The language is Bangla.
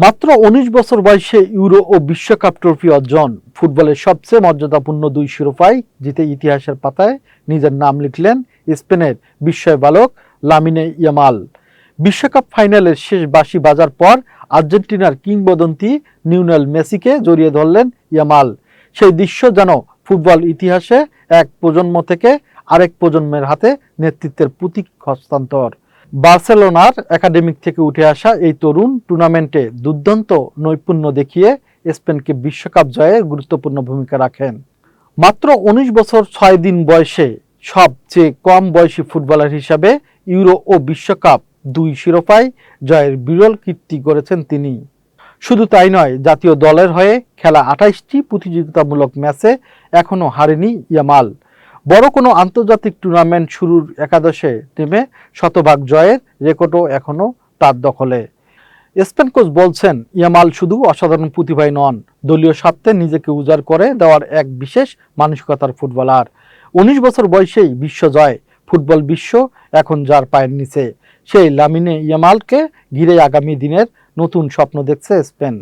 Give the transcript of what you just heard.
মাত্র ১৯ বছর বয়সে ইউরো ও বিশ্বকাপ ট্রফি অর্জন, ফুটবলের সবচেয়ে মর্যাদাপূর্ণ দুই শিরোপায় জিতে ইতিহাসের পাতায় নিজের নাম লিখলেন স্পেনের বিস্ময় বালক লামিনে ইয়ামাল। বিশ্বকাপ ফাইনালের শেষ বাঁশি বাজার পর আর্জেন্টিনার কিংবদন্তি লিওনেল মেসিকে জড়িয়ে ধরলেন ইয়ামাল। সেই দৃশ্য যেন ফুটবল ইতিহাসে এক প্রজন্ম থেকে আরেক প্রজন্মের হাতে নেতৃত্বের প্রতীক হস্তান্তর। বার্সেলোনার একাডেমিক থেকে উঠে আসা এই তরুণ টুর্নামেন্টে দুর্দান্ত নৈপুণ্য দেখিয়ে স্পেনকে বিশ্বকাপ জয়ে গুরুত্বপূর্ণ ভূমিকা রাখেন। মাত্র ১৯ বছর ৬ দিন বয়সে সবচেয়ে কম বয়সী ফুটবলার হিসাবে ইউরো ও বিশ্বকাপ দুই শিরোপায় জয়ের বিরল কীর্তি গড়েছেন তিনি। শুধু তাই নয়, জাতীয় দলের হয়ে খেলা ২৮টি প্রতিযোগিতামূলক ম্যাচে এখনও হারেনি ইয়ামাল। বড় কোনো আন্তর্জাতিক টুর্নামেন্ট শুরুর একাদশে নেমে শতভাগ জয়ের রেকর্ডও এখনও তার দখলে। স্পেন কোচ বলছেন, ইয়ামাল শুধু অসাধারণ প্রতিভাই নন, দলীয় স্বার্থে নিজেকে উজাড় করে দেওয়ার এক বিশেষ মানসিকতার ফুটবলার। ১৯ বছর বয়সেই বিশ্বজয়, ফুটবল বিশ্ব এখন যার পায়ের নিচে, সেই লামিনে ইয়ামালকে ঘিরে আগামী দিনের নতুন স্বপ্ন দেখছে স্পেন।